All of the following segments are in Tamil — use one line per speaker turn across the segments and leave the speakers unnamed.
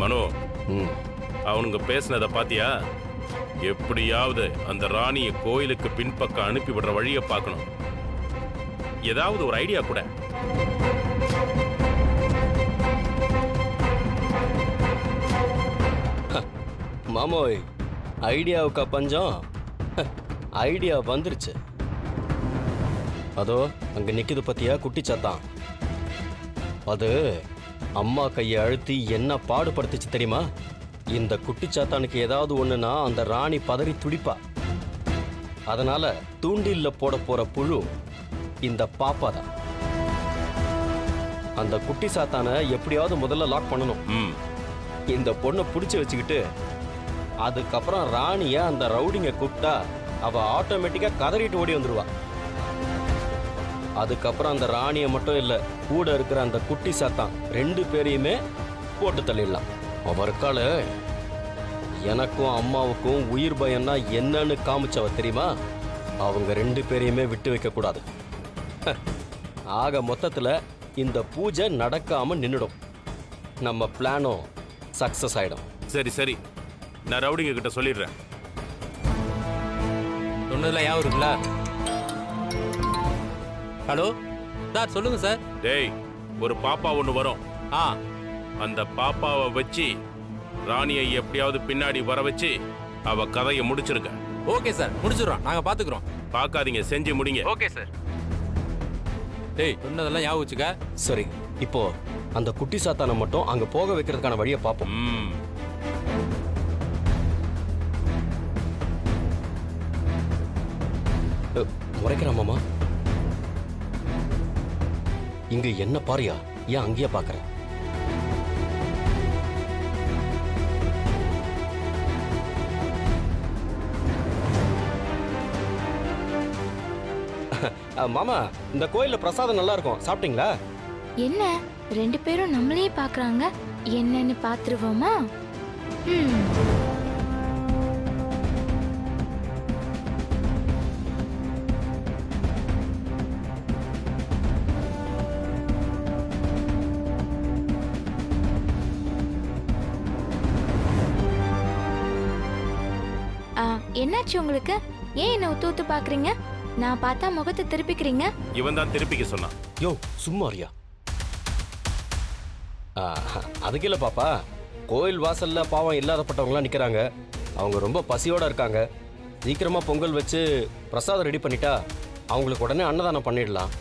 மனோ,
ம்.
அவனுங்க பேசினதை பாத்தியா? எப்படியாவது அந்த ராணியை கோயிலுக்கு பின்பக்கம் அனுப்பி விடுற வழியை பார்க்கணும். ஏதாவது ஒரு ஐடியா கூட.
மாமோய், ஐடியாவுக்கா பஞ்சம்? ஐடியா வந்துருச்சு. அதோ அங்க நிக்குது பத்தியா குட்டிச்சாத்தான். அது அம்மா கையை அழுத்தி என்ன பாடுபடுத்துச்சு தெரியுமா? இந்த குட்டிச்சாத்தானுக்கு ஏதாவது ஒண்ணுனா அந்த ராணி பதறி துடிப்பா. அதனால தூண்டில்ல போட போற புழு இந்த பாப்பா தான். அந்த குட்டி சாத்தானை எப்படியாவது முதல்ல லாக் பண்ணணும். இந்த பொண்ணை பிடிச்சி வச்சுக்கிட்டு அதுக்கப்புறம் ராணிய அந்த ரவுடிங்க கூப்பிட்டா அவ ஆட்டோமேட்டிக்கா கதறிட்டு ஓடி வந்துருவா. அதுக்கப்புறம் அந்த ராணியை மட்டும் இல்ல, கூட இருக்கிற அந்த குட்டி சாத்தான் 2 பேரையுமே போட்டு தள்ளிடலாம். அவருக்கால எனக்கும் அம்மாவுக்கும் உயிர் பயம்னா என்னன்னு காமிச்சவ தெரியுமா? அவங்க 2 பேரையுமே விட்டு வைக்க கூடாது. ஆக மொத்தத்துல இந்த பூஜை நடக்காம நின்னுடும். நம்ம பிளானும் சக்சஸ் ஆயிடும்.
சரி சரி, நான் ரவுடிங்க கிட்ட சொல்லிடுறேன்.
சொன்னதுல யாவும் இருக்குல்ல? ஹலோ சார், சொல்லுங்க சார்.
டேய், ஒரு பாப்பா ஒன்று வரும். அந்த பாப்பாவை வச்சு ராணியை எப்படியாவது பின்னாடி வர வச்சு அவ கதையை முடிச்சிருக்க.
Okay sir, முடிச்சிடுறோம். நாங்க பாத்துக்கிறோம்.
பார்க்காதீங்க, செஞ்சு முடிங்க.
Okay sir. டேய், சொன்னதெல்லாம் ஞாபகம் வச்சுக்க.
சரி, இப்போ அந்த குட்டி சாத்தானை மட்டும் அங்க போக வைக்கிறதுக்கான வழியை பார்ப்போம். முறைக்கிறான் மாமா. இங்க என்ன பாரியா? ஏன் அங்கேயே பாக்குற? மாமா, இந்த கோயில்ல பிரசாதம் நல்லா இருக்கும், சாப்பிட்டீங்களா?
என்ன 2 பேரும் நம்மளையே பாக்குறாங்க, என்னன்னு பாத்துருவோமா? என்னாச்சு உங்களுக்கு? ஏன் என்ன ஊத்து ஊத்து பாக்குறீங்க? நான் பார்த்தா முகத்தை திருப்பிக்கிறீங்க.
இவன் தான் திருப்பிக்க சொன்னான்.
யோ சும்மாரியா? அதுக்கு இல்ல பாப்பா, கோயில் வாசல்ல பாவம் இல்லாதப்பட்டவங்களாம் நிக்கிறாங்க. அவங்க ரொம்ப பசியோட இருக்காங்க. சீக்கிரமா பொங்கல் வச்சு பிரசாதம் ரெடி பண்ணிட்டா அவங்களுக்கு உடனே அன்னதானம் பண்ணிடலாம்.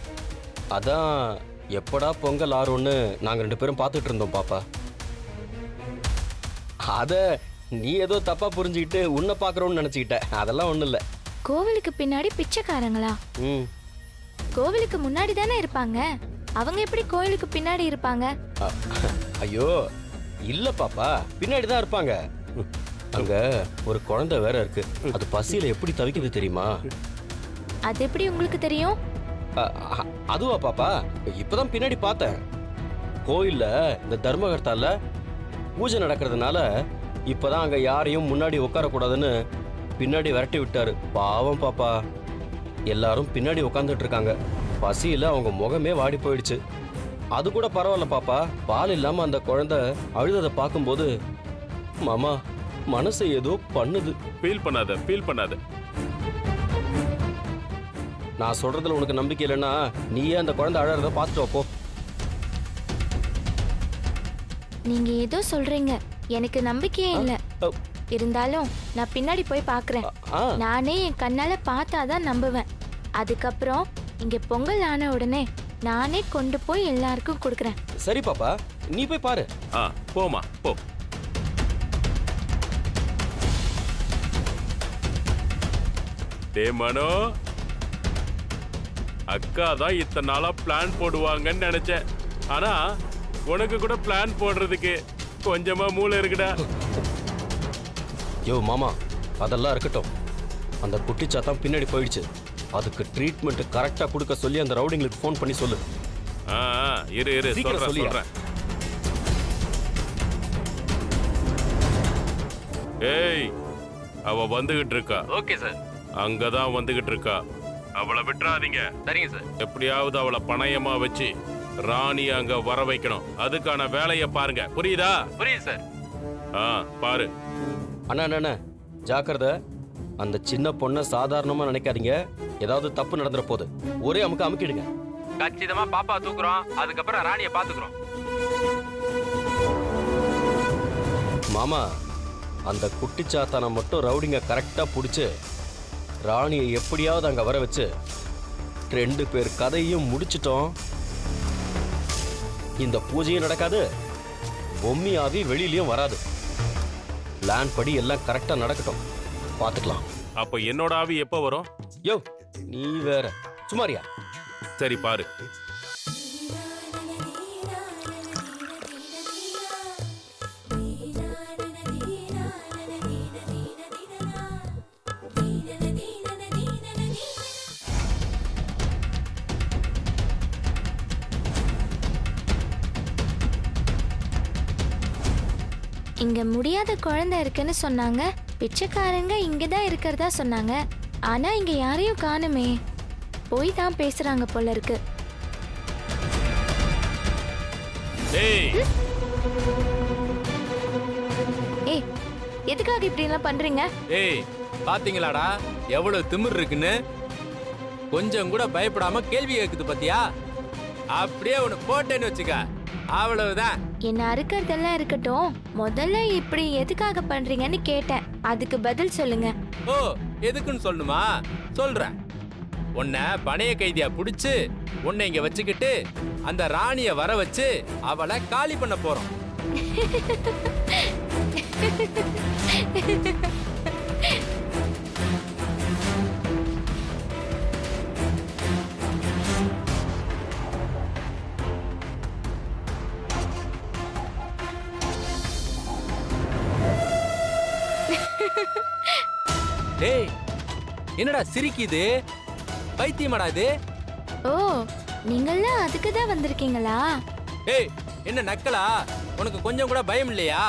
அதான் எப்படா பொங்கல் ஆறும்னு நாங்க 2 பேரும் பார்த்துட்டு இருந்தோம் பாப்பா. அத நீ ஏதோ தப்பா புரிஞ்சுக்கிட்டு உன்னை பாக்குறோம்னு நினைச்சுக்கிட்ட. அதெல்லாம் ஒண்ணும் இல்ல.
கோவிலுக்கு பின்னாடி பிச்சைக்காரங்களா? கோவிலுக்கு முன்னாடி தானே இருப்பாங்க. அவங்க எப்படி கோவிலுக்கு பின்னாடி இருப்பாங்க?
ஐயோ இல்ல பாப்பா, பின்னாடி தான் இருப்பாங்க. அங்க ஒரு குழந்தை வேற இருக்கு. அது பசியில எப்படி தவிக்குது தெரியுமா?
அது எப்படி உங்களுக்கு தெரியும்?
அதுவா பாப்பா, இப்பதான் பின்னாடி பார்த்தேன். கோயில்ல இந்த தர்மகர்த்தால பூஜை நடக்கிறதுனால இப்பதான் அங்க யாரையும் முன்னாடி உட்காரக்கூடாதுன்னு பின்னாடி விரட்டி விட்டாரு. பாவம் பாப்பா, எல்லாரும் பின்னாடி உட்காந்துட்டு இருக்காங்க. பசியில அவங்க முகமே வாடி போயிடுச்சு. அது கூட பரவாயில்ல பாப்பா, பால் இல்லாம அந்த குழந்தை அழுததை பார்க்கும்போது மாமா மனசு ஏதோ பண்ணுது.
ஃபீல் பண்ணாத.
நான் சொல்றதுல உனக்கு நம்பிக்கை இல்லைன்னா நீயே அந்த குழந்தை அழறத பார்த்துட்டு போ.
நீங்க ஏதோ சொல்றீங்க, எனக்கு நம்பிக்கையே இல்ல. இருந்தாலும் நான் பின்னாடி போய் பாக்குறேன். நானே என் கண்ணால பார்த்தாதான் நம்புவேன். அதுக்கப்புறம் இங்க பொங்கல் ஆன உடனே நானே கொண்டு போய் எல்லாருக்கும் கொடுக்கறேன்.
சரி பாப்பா, நீ போய் பாரு.
போமா போ. டே மனோ, அக்கா தான் இத்தனை நாளா பிளான் போடுவாங்கன்னு நினைச்சேன். ஆனா உனக்கு கூட பிளான் போடுறதுக்கு கொஞ்சமா மூளை இருக்குடா.
யோ மாமா, அதெல்லாம் இருக்கட்டும். அந்த குட்டிச்சாத்தான் பின்னாடி போயிடுச்சு. அதுக்கு ட்ரீட்மெண்ட் கரெக்டா கொடுக்க சொல்லி அந்த ரவுடிங்களுக்கு ஃபோன் பண்ணி சொல்லு.
இரு சொல்றேன். ஏய், அவ வந்துகிட்டு இருக்கா.
Okay sir.
அங்கதான் வந்துகிட்டு இருக்கா. அவளை விட்டுறாதீங்க.
சரிங்க சார்.
எப்படியாவது அவளை பணயமா வச்சு ராணி அங்க வர வைக்கணும். அதுக்கான வேலையை பாருங்க. புரியுதா?
புரியுது சார்.
பாரு.
அண்ணா அண்ணா ஜாக்கிரதை. அந்த சின்ன பொண்ணை சாதாரணமா நினைக்காதீங்க. ஏதாவது தப்பு நடந்துற போது ஒரே அமுக்கிடுங்க.
கச்சிதமா பாப்பா தூக்குறோம், அதுக்கப்புறம் ராணியை பாத்துக்கிறோம்.
மாமா, அந்த குட்டிச்சாத்தானை மட்டும் ரவுடிங்க கரெக்டா பிடிச்சு ராணியை எப்படியாவது அங்க வர வச்சு 2 பேர் கதையும் முடிச்சிட்டோம். இந்த பூஜையும் நடக்காது, பொம்மி ஆவி வெளியிலயும் வராது. பிளான் படி எல்லாம் கரெக்டா நடக்கட்டும், பாத்துக்கலாம்.
அப்ப என்னோட ஆவி எப்ப வரும்?
யோ நீ வேற சுமாரியா.
சரி பாரு.
இங்க முடியாத குழந்தை இருக்குன்னு சொன்னாங்க. பிச்சைக்காரங்க இங்கதான் இருக்கிறதா சொன்னாங்க. ஆனா இங்க யாரையும் காணுமே. போய் தான் பேசுறாங்க போல இருக்கு.
ஏய்
ஏய், எதுக்காக இப்படி எல்லாம் பண்றீங்க?
ஏய், பாத்தீங்களாடா எவ்வளவு திமிர் இருக்குன்னு? கொஞ்சம் கூட பயப்படாம கேள்வி கேக்குது பாத்தியா? அப்படியே உன்னை போட்டேன்னு வச்சுக்க, அவ்வளவுதான்.
என்ன அறுக்கறதெல்லாம் இருக்கட்டும், முதல்ல இப்படி எதுக்காக பண்றீங்கன்னு கேட்டேன். அதுக்கு பதில் சொல்லுங்க.
ஓ, எதுக்குன்னு சொல்லணுமா? சொல்றேன். உன்னை பணைய கைதியா புடிச்சு உன்னை இங்க வச்சுக்கிட்டு அந்த ராணிய வர வச்சு அவளை காலி பண்ண போறோம். டேய், என்னடா சிரிக்குது? பைத்தியமாடா இது?
ஓ, நீங்கெல்லாம் அதுக்கு தான் வந்திருக்கீங்களா?
ஏய், என்ன நக்கலா? உனக்கு கொஞ்சம் கூட பயம் இல்லையா?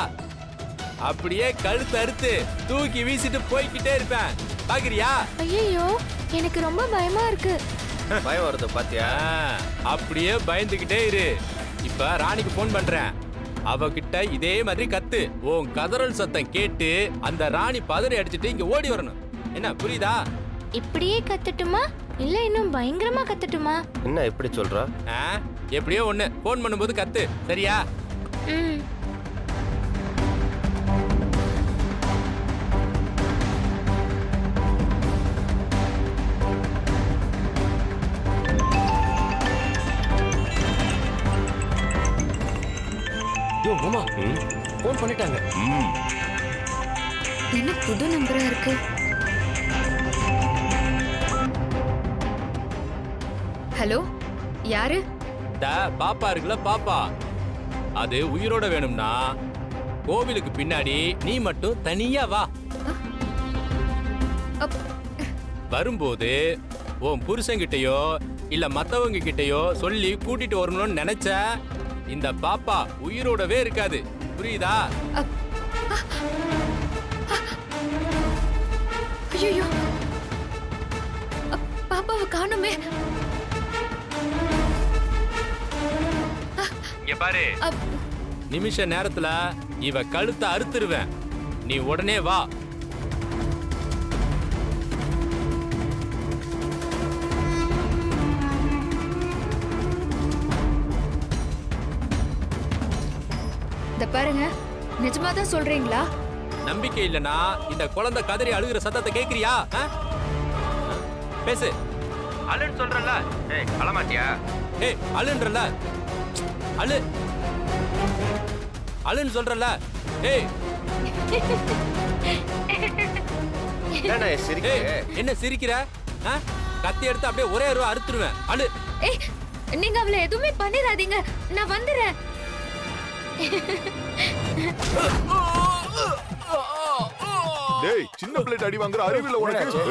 அப்படியே கழுத்து அறுத்து தூக்கி வீசிட்டு போய்கிட்டே இருப்பேன், பாக்குறியா?
ஐயோ, எனக்கு ரொம்ப பயமா இருக்கு.
பயம் வருது பாத்தியா?
அப்படியே பயந்துகிட்டே இரு. இப்ப ராணிக்கு போன் பண்றேன். அவகிட்ட இதே மாதிரி கத்து. உன் கதறல் சத்தம் கேட்டு அந்த ராணி பதறி அடிச்சிட்டு இங்க ஓடி வரணும். என்ன, புரியுதா?
இப்படியே கத்தட்டுமா இல்ல இன்னும் பயங்கரமா கத்தட்டுமா?
என்ன இப்படி சொல்ற?
எப்படியோ ஒண்ணு, போன் பண்ணும்போது கத்து, சரியா?
ம்.
யோ மாமா, போன் பண்ணிட்டாங்க.
என்ன புது நம்பரா இருக்கு?
ஹலோ, யாரு?
பாப்பா இருக்குல்ல, பாப்பா. அது உயிரோட வேணும்னா கோவிலுக்கு பின்னாடி நீ மட்டும் தனியா வா. வரும்போது உன் புருஷன்கிட்டயோ இல்ல மத்தவங்க கிட்டயோ சொல்லி கூட்டிட்டு வரணும்னு நினைச்ச இந்த பாப்பா உயிரோடவே இருக்காது, புரியுதா?
ஐயோ, பாப்பாவை காணுமே.
இங்க பாரு, நிமிஷ நேரத்துல இவ கழுத்தை அறுத்துருவேன். நீ உடனே வா.
இத பாருங்க, நிஜமாதான் சொல்றீங்களா?
நம்பிக்கை இல்லனா இந்த குழந்தை கதறி அழுகிற சத்தத்தை கேக்குறியா? பேசு. அழுன்னு சொல்றல. ஏய், அழமாட்டியா? ஏய், அழுன்றல. அழு. அழுன்னு சொல்றல. ஏய்.
என்னடா சிரிக்கிற?
என்ன சிரிக்கிற? கத்தி எடுத்து அப்படியே ஒரே அருவா அறுத்துருவேன். அழு.
ஏய், நீங்க அவளை எதுவுமே பண்ணிராதீங்க, நான் வந்துறேன்.
டேய், சின்ன பிளேட் அடி வாங்குற அறிவில்ல உனக்கு?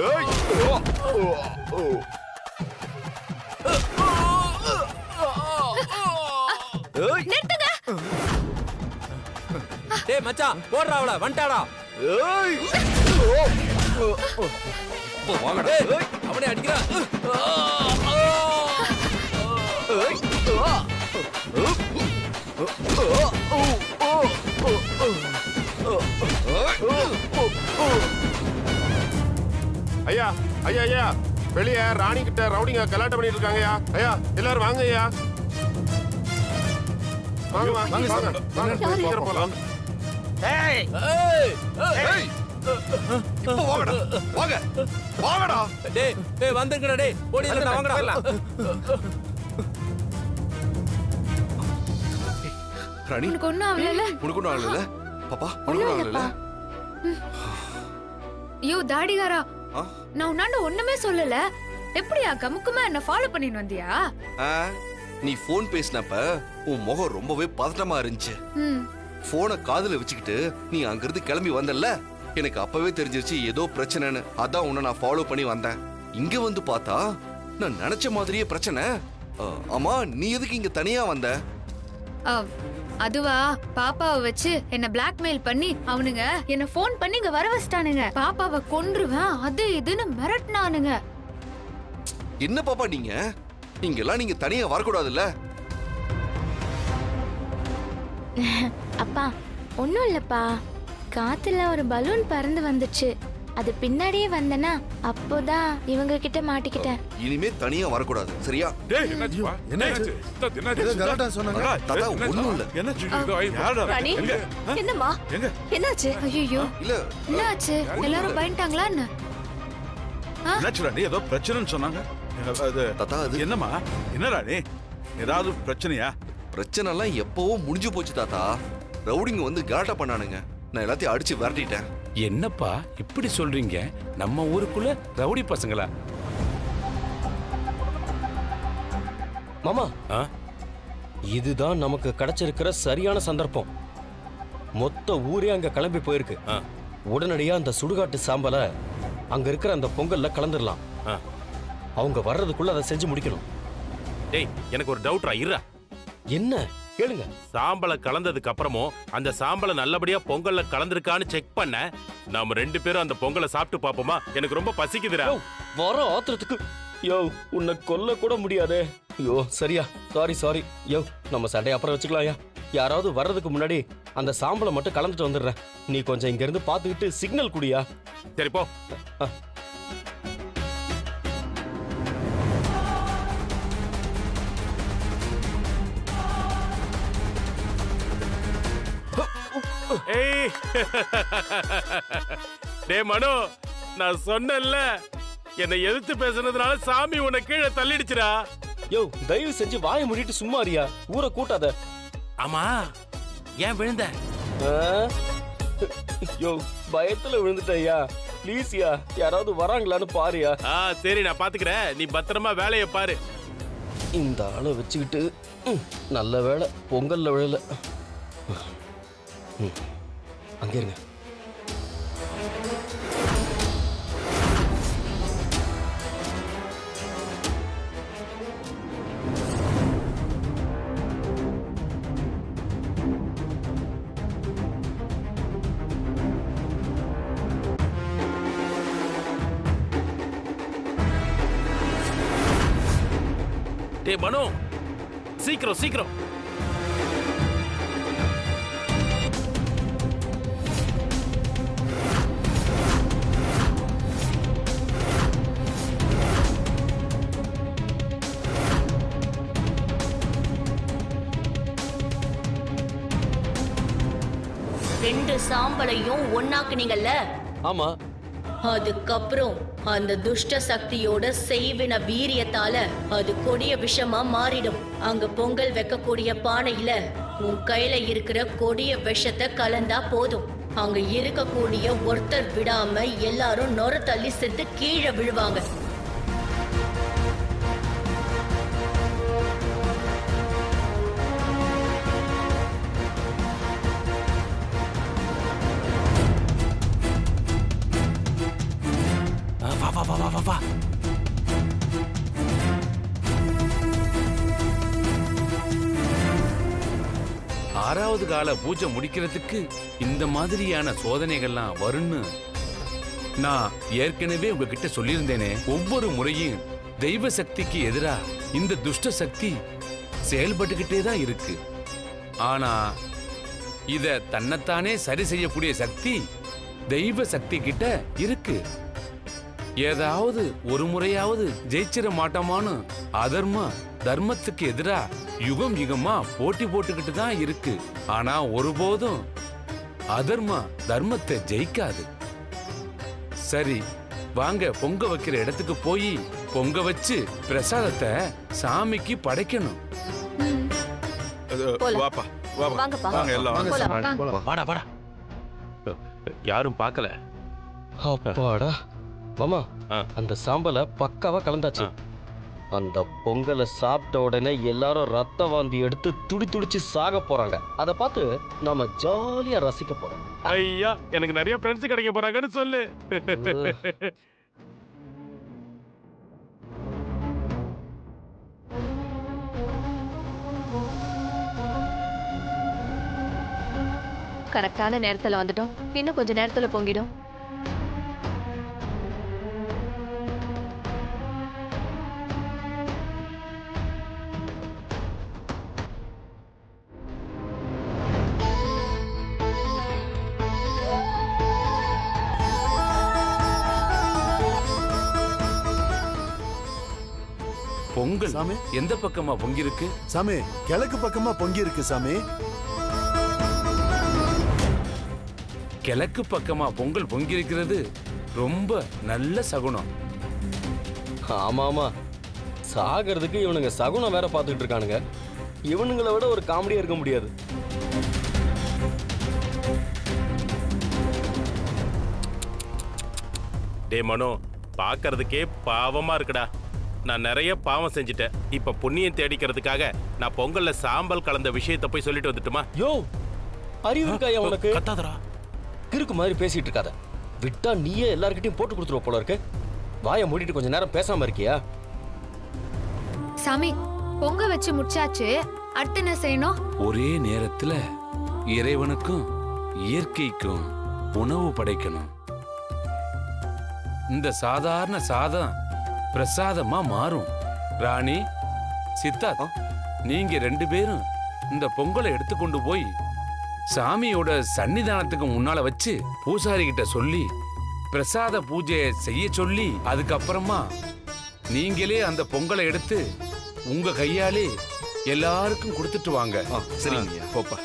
ஏய்,
நிறுத்துங்க.
டேய் மச்சான், போடுறா அவள, வந்துட்டாடா.
ஏய்,
அவனே அடிக்கிறா.
ஐயா ஐயா ஐயா வெளிய ராணி கிட்ட ரவுடிங்க கலாட்டம் பண்ணிட்டு இருக்காங்கய்யா. ஐயா எல்லாரும் வாங்க ஐயா. வாங்க வாங்க வாங்க சீக்கிரம் போலாம்.
இப்போ வாங்கடா வாங்க வாங்கடா.
டேய் வந்துங்கடா டேய் ஓடிடலாம் வாங்கடா.
ராணி
உனக்கு ஒண்ணும் ஆகல?
உனக்கு ஒன்றும் ஆகல பாப்பா? உனக்கு ஒன்றும் ஆகல?
ஐயோ தாடிகாரா,
ஆ?
நான் உன்னாண்ட ஒண்ணுமே சொல்லல. எப்படியா கமுக்குமா என்ன ஃபாலோ பண்ணிட்டு வந்தியா?
நீ போன் பேசினப்ப உன் முகம் ரொம்பவே பதட்டமா இருந்துச்சு.
ம்.
போனை காதுல வச்சுக்கிட்டு நீ அங்கிருந்து கிளம்பி வந்தல்ல, எனக்கு அப்பவே தெரிஞ்சிருச்சு ஏதோ பிரச்சனைன்னு. அதான் உன்னை நான் ஃபாலோ பண்ணி வந்தேன். இங்க வந்து பார்த்தா நான் நினைச்ச மாதிரியே பிரச்சனை. ஆமா, நீ எதுக்கு இங்க தனியா வந்த?
அதுவா, பாப்பாவை வச்சு என்ன பிளாக்மெயில் பண்ணி அவனுங்க என்ன ஃபோன் பண்ணி இங்க வர வச்சிட்டானுங்க. பாப்பாவை கொன்றுவேன் அது இதுன்னு மிரட்டினானுங்க.
என்ன பாப்பா நீங்க இங்கெல்லாம் நீங்க தனியா வரக்கூடாதுல்ல?
அப்பா ஒன்றும் இல்லப்பா, காத்துல ஒரு பலூன் பறந்து வந்துச்சு. அது பின்னாடியே வந்தனா அப்போதான் இவங்க கிட்ட மாட்டிக்கிட்டேன்.
இனிமே தனியா வரக்கூடாது, சரியா? தாத்தா ஒண்ணும் இல்ல.
ராணி, என்னம்மா என்னாச்சு? ஐயோ
இல்ல
என்னாச்சு? எல்லாரும் பயந்துட்டாங்களா என்ன?
ஏதோ பிரச்சனைன்னு சொன்னாங்க.
தாத்தா அது
என்னம்மா என்ன ராணி, ஏதாவது பிரச்சனையா?
பிரச்சனை எல்லாம் எப்பவோ முடிஞ்சு போச்சு தாத்தா. ரவுடிங்க வந்து கலாட்டா பண்ணானுங்க. நான் எல்லாத்தையும் அடிச்சு விரட்டிட்டேன்.
என்னப்பா இப்படி சொல்றீங்க? நம்ம ஊருக்குள்ள ரவுடி பசங்களா?
மாமா,
ஆ?
இதுதான் நமக்கு கிடைச்சிருக்கிற சரியான சந்தர்ப்பம். மொத்த ஊரே அங்க கிளம்பி போயிருக்கு.
ஆ.
உடனடியா அந்த சுடுகாட்டு சாம்பலை அங்க இருக்கிற அந்த பொங்கல்ல கலந்துடலாம்.
ஆ.
அவங்க வர்றதுக்குள்ள அதை செஞ்சு முடிக்கணும்.
டேய் எனக்கு ஒரு டவுட்ரா, இருடா.
என்ன கேளுங்க.
சாம்பலை கலந்ததுக்கு அப்புறமும் அந்த சாம்பலை நல்லபடியா பொங்கல்ல கலந்திருக்கான்னு செக் பண்ண. நாம 2 பேரும் அந்த பொங்கலை சாப்பிட்டு பாப்போமா? எனக்கு ரொம்ப பசிக்குதுடா.
யோ, வர ஆத்திரத்துக்கு யோ உன்னை கொல்ல கூட முடியாதே. ஐயோ சரியா, சாரி. யோ நம்ம சண்டை அப்புறம் வச்சுக்கலாம்யா. யாராவது வர்றதுக்கு முன்னாடி அந்த சாம்பலை மட்டும் கலந்துட்டு வந்துடுறேன். நீ கொஞ்சம் இங்க இருந்து பாத்துக்கிட்டு சிக்னல் குடியா.
சரி போ. ஏய் டே மனு, நான் சொன்னேன்ல, என்னை எதிர்த்து பேசுனதுனால சாமி உன்னை கீழே தள்ளிடுச்சுடா.
யோ தயவு செஞ்சு வாயை மூடிட்டு சும்மா இருயா, ஊரை கூட்டாத.
ஆமா ஏன் விழுந்த?
யோ பயத்துல விழுந்துட்டயா, ப்ளீஸ்யா, யாராவது வராங்களான்னு பாருயா.
சரி நான் பாத்துக்கிறேன், நீ பத்திரமா வேலையை பாரு.
இந்த ஆளை வச்சுக்கிட்டு நல்ல வேலை பொங்கல்ல விழல. அங்கே இருங்க.
டே மனு, சீக்கிரம்.
ரெண்டு சாம்பலையும் ஒன்னாக்குனீங்கல்ல?
ஆமா.
அதுக்கப்புறம் அந்த துஷ்ட சக்தியோட செய்வின வீரியத்தால அது கொடிய விஷமா மாறிடும். அங்க பொங்கல் வைக்கக்கூடிய பானையில உன் கையில இருக்கிற கொடிய விஷத்தை கலந்தா போதும். அங்க இருக்கக்கூடிய ஒருத்தர் விடாம எல்லாரும் நொர தள்ளி செத்து கீழே விழுவாங்க.
வா. ஆறாவது கால பூஜை முடிக்கிறதுக்கு இந்த மாதிரியான சோதனைகள்லாம் வரும்னு நான் ஏற்கனவே உங்ககிட்ட சொல்லியிருந்தேனே. ஒவ்வொரு முறையும் தெய்வ சக்திக்கு எதிரா இந்த துஷ்ட சக்தி செயல்பட்டுக்கிட்டே தான் இருக்கு. ஆனா இத தன்னைத்தானே சரி செய்யக்கூடிய சக்தி தெய்வ சக்தி கிட்ட இருக்கு. ஏதாவது ஒரு முறையாவது ஜெயிச்சிட மாட்டோமான்னு அதர்மா தர்மத்துக்கு எதிரா யுகம் யுகமா போட்டி போட்டுக்கிட்டு தான் இருக்கு. ஆனா ஒருபோதும் அதர்மா தர்மத்தை ஜெயிக்காது. சரி, வாங்க பொங்க வைக்கிற இடத்துக்கு போய் பொங்க வச்சு பிரசாதத்தை சாமிக்கு படைக்கணும்.
வாப்பா வாப்பா
வாங்கப்பா.
வாங்க எல்லாம் வாங்க.
வாடா வாடா.
யாரும் பார்க்கல.
அப்பாடா மாமா, அந்த சாம்பலை பக்காவா கலந்தாச்சு. அந்த பொங்கலை சாப்பிட்ட உடனே எல்லாரும் ரத்த வாந்தி எடுத்து துடி துடிச்சு சாக போறாங்க. அதை பார்த்து நாம ஜாலியா ரசிக்க போறோம்.
ஐயா, எனக்கு நிறைய ஃப்ரெண்ட்ஸ் கிடைக்க போறாங்கன்னு சொல்லு.
கரெக்டான நேரத்துல வந்துட்டோம். இன்னும் கொஞ்ச நேரத்துல பொங்கிடும்.
பொங்கல்
சாமி.
எந்த பக்கமா பொங்கிருக்கு?
சாமி, கிழக்கு பக்கமா பொங்கி இருக்கு சாமி.
கிழக்கு பக்கமா பொங்கல் பொங்கிருக்கிறது ரொம்ப நல்ல சகுனம்.
ஆமா ஆமா, சாகிறதுக்கு இவனுங்க சகுனம் வேற பார்த்துட்டு இருக்கானுங்க. இவனுங்களை விட ஒரு காமெடியா இருக்க முடியாது.
டே மனோ, பார்க்கறதுக்கே பாவமா இருக்குடா. நான் நிறைய பாவம் செஞ்சுட்டேன். இப்ப புண்ணியம் தேடிக்கிறதுக்காக நான் பொங்கல்ல சாம்பல் கலந்த விஷயத்தை போய் சொல்லிட்டு வந்துட்டுமா?
யோ, அறிவு இருக்காயா உனக்கு?
கத்தாதடா.
கிறுக்கு மாதிரி பேசிட்டு இருக்காத. விட்டா நீயே எல்லார்கிட்டயும் போட்டு கொடுத்துருவ போல இருக்கு. வாயை மூடிட்டு கொஞ்ச நேரம் பேசாம இருக்கியா?
சாமி, பொங்க வச்சு முடிச்சாச்சு. அடுத்து என்ன செய்யணும்?
ஒரே நேரத்துல இறைவனுக்கும் இயற்கைக்கும் உணவு படைக்கணும். இந்த சாதாரண சாதம் பிரசாதமா மாறும். ராணி, சித்தார்த், நீங்க 2 பேரும் இந்த பொங்கலை எடுத்துக்கொண்டு போய் சாமியோட சன்னிதானத்துக்கு முன்னால வச்சு பூசாரி கிட்ட சொல்லி பிரசாத பூஜையை செய்ய சொல்லி அதுக்கப்புறமா நீங்களே அந்த பொங்கலை எடுத்து உங்க கையாலே எல்லாருக்கும் கொடுத்துட்டு வாங்க.
சரிங்க போப்பா.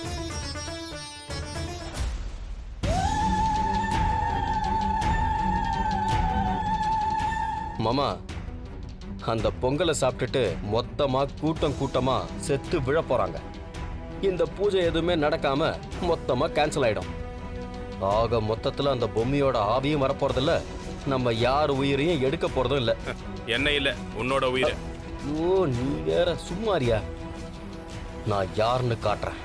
மாமா, அந்த பொங்கலை சாப்பிட்டுட்டு மொத்தமா கூட்டம் கூட்டமா செத்து விழ போறாங்க. இந்த பூஜை எதுவுமே நடக்காம மொத்தமா கேன்சல் ஆயிடும். ஆக மொத்தத்துல அந்த பொம்மையோட ஆவியும் வரப்போறதில்ல, நம்ம யார் உயிரையும் எடுக்க போறதும் இல்ல.
என்ன இல்ல, உன்னோட உயிர்.
ஓ, நீ வேற சும்மாரியா. நான் யாருன்னு காட்டுறேன்.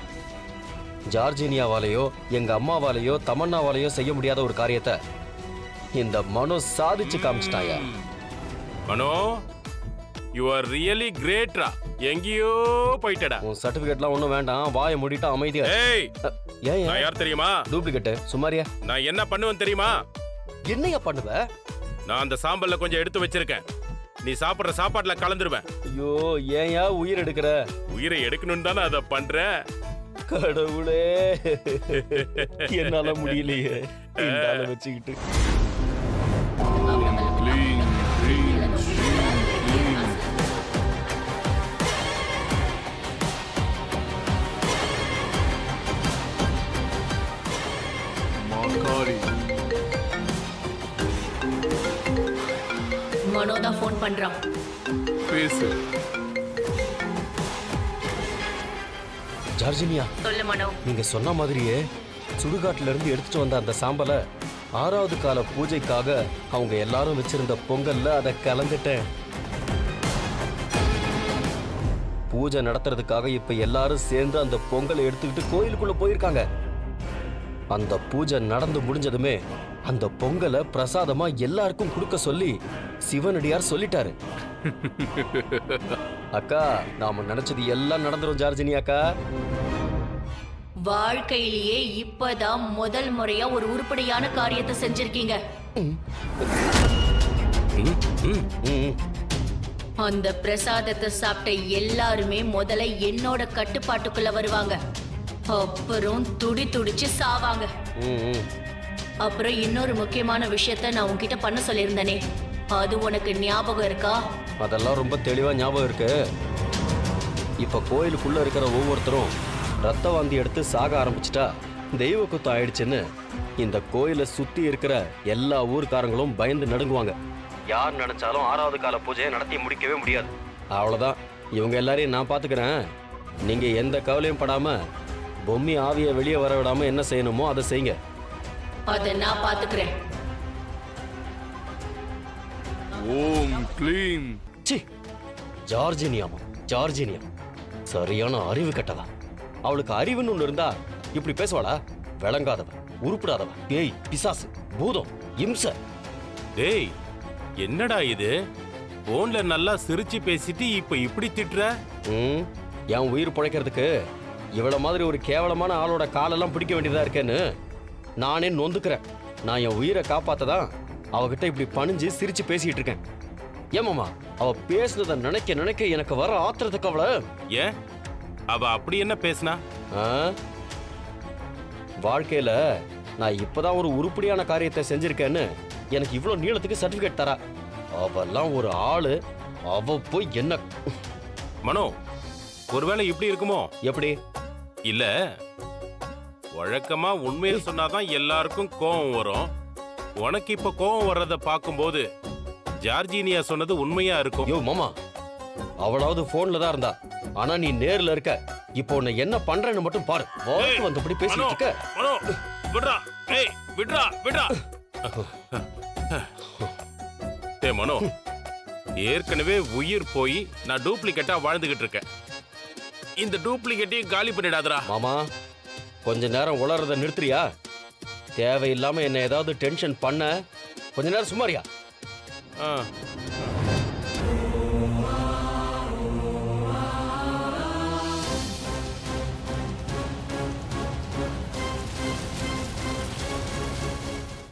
ஜார்ஜினியாவாலேயோ எங்க அம்மாவாலேயோ தமன்னாவாலேயோ செய்ய முடியாத ஒரு காரியத்தை இந்த மனோ சாதிச்சு காமிச்சிட்டாயா.
மனோ, யூ ஆர் ரியலி கிரேட்ரா. எங்கேயோ போயிட்டடா.
உன் சர்டிபிகேட்லாம் ஒன்றும் வேண்டாம். வாயை மூடிட்டு அமைதியா.
ஏய்,
ஏன்
நான் யார் தெரியுமா?
டூப்ளிகேட். சுமாரியா.
நான் என்ன பண்ணுவேன் தெரியுமா?
என்னையா பண்ணுவ?
நான் அந்த சாம்பல்ல கொஞ்சம் எடுத்து வச்சிருக்கேன். நீ சாப்பிடுற சாப்பாட்டுல கலந்துருவேன்.
ஐயோ, ஏன்யா உயிர் எடுக்கிற?
உயிரை எடுக்கணும்னு தானே அதை பண்றேன்.
கடவுளே, என்னால முடியலையே இந்த ஆளை வச்சுக்கிட்டு.
மனோ தான் ஃபோன் பண்றான்.
பேசு.
ஜார்ஜினியா,
சொல்லு மனோ.
நீங்க சொன்ன மாதிரியே சுடுகாட்டுல இருந்து எடுத்துட்டு வந்த அந்த சாம்பலை 6வது கால பூஜைக்காக அவங்க எல்லாரும் வச்சிருந்த பொங்கல்ல அதை கலந்துட்டேன். பூஜை நடத்துறதுக்காக இப்ப எல்லாரும் சேர்ந்து அந்த பொங்கலை எடுத்துக்கிட்டு கோயிலுக்குள்ள போயிருக்காங்க. அந்த பூஜை நடந்து முடிஞ்சதுமே அந்த பொங்கலை பிரசாதமா எல்லாருக்கும் கொடுக்க சொல்லி சிவனடியார் சொல்லிட்டாரு. அக்கா, நாம நினைச்சது எல்லாம் நடந்துரும் ஜார்ஜினி அக்கா.
வாழ்க்கையிலேயே இப்பதான் முதல் முறையா ஒரு உருப்படியான காரியத்தை செஞ்சிருக்கீங்க. அந்த பிரசாதத்தை சாப்பிட்ட எல்லாருமே முதல்ல என்னோட கட்டுப்பாட்டுக்குள்ள வருவாங்க. அப்புறம் துடிச்சு சாவாங்க.
ம், ம்.
அப்புறம் இன்னொரு முக்கியமான விஷயத்த நான் உன்கிட்ட பண்ண சொல்லியிருந்தேனே, அது உனக்கு ஞாபகம் இருக்கா?
அதெல்லாம் ரொம்ப தெளிவா ஞாபகம் இருக்கு. இப்ப கோயிலுக்குள்ள இருக்கிற ஒவ்வொருத்தரும் ரத்த வாந்தி எடுத்து சாக ஆரம்பிச்சிட்டா தெய்வ குத்தம் ஆயிடுச்சுன்னு இந்த கோயிலை சுத்தி இருக்கிற எல்லா ஊர்க்காரங்களும் பயந்து நடுங்குவாங்க. யார் நினைச்சாலும் 6வது கால பூஜையை நடத்தி முடிக்கவே முடியாது. அவ்வளவுதான், இவங்க எல்லாரையும் நான் பாத்துக்கிறேன். நீங்க எந்த கவலையும் படாம பொம்மி ஆவியை வெளியே வர விடாம என்ன செய்யணுமோ அதை செய்யுங்க.
அதை நான் பாத்துக்கிறேன்.
ஓம் க்ளீம்.
சி, ஜார்ஜினியாமா, ஜார்ஜினியா சரியான அறிவு கட்டவா. அவளுக்கு அறிவுன்னு ஒண்ணு இருந்தா இப்படி பேசுவாளா? விளங்காதவ, உருப்படாதவ, பேய், பிசாசு, பூதம், இம்ச.
டேய், என்னடா இது? போன்ல நல்லா சிரிச்சு பேசிட்டு இப்ப இப்படி திட்டுற?
ம், என் உயிர் பிழைக்கிறதுக்கு இவ்வளவு மாதிரி ஒரு கேவலமான ஆளோட காலெல்லாம் பிடிக்க வேண்டியதா இருக்கேன்னு நானே நொந்துக்கிறேன். நான் என் உயிரை காப்பாத்ததான் அவகிட்ட இப்படி பணிஞ்சு சிரிச்சு பேசிட்டு இருக்கேன். ஏமாமா, அவ பேசுனதை நினைக்க எனக்கு வர ஆத்திரத்துக்கு அவளை.
ஏன் அவ அப்படி என்ன பேசினா?
ஆ? வாழ்க்கையில நான் இப்பதான் ஒரு உருப்படியான காரியத்தை செஞ்சிருக்கேன்னு எனக்கு இவ்வளவு நீளத்துக்கு சர்டிபிகேட் தரா. அவெல்லாம் ஒரு ஆளு, அவ போய் என்ன?
மனோ, ஒருவேளை இப்படி இருக்குமோ?
எப்படி?
இல்ல, வழக்கமா உண்மையை சொன்னாதான் எல்லாருக்கும் கோபம் வரும். உனக்கு இப்ப கோபம் வர்றத பார்க்கும்போது ஜார்ஜினியா சொன்னது உண்மையா இருக்கும்.
யோ மாமா, அவளாவது போன்ல தான் இருந்தா, ஆனா நீ நேர்ல இருக்க. இப்போ உன்னை என்ன பண்றேன்னு மட்டும் பாரு. வாக்கு வந்தபடி பேசிட்டு இருக்க.
மனோ, விட்றா. ஏய், விட்றா, விட்றா. டேய் மனோ, ஏற்கனவே உயிர் போய் நான் டூப்ளிகேட்டா வாழ்ந்துகிட்டு இருக்கேன். இந்த டூப்ளிகேட்டையும் காலி பண்ணிடாதடா.
மாமா, கொஞ்ச நேரம் உளறத நிறுத்துறியா? தேவையில்லாம என்ன ஏதாவது டென்ஷன் பண்ண கொஞ்ச நேரம் சும்மாரியா?
ஆ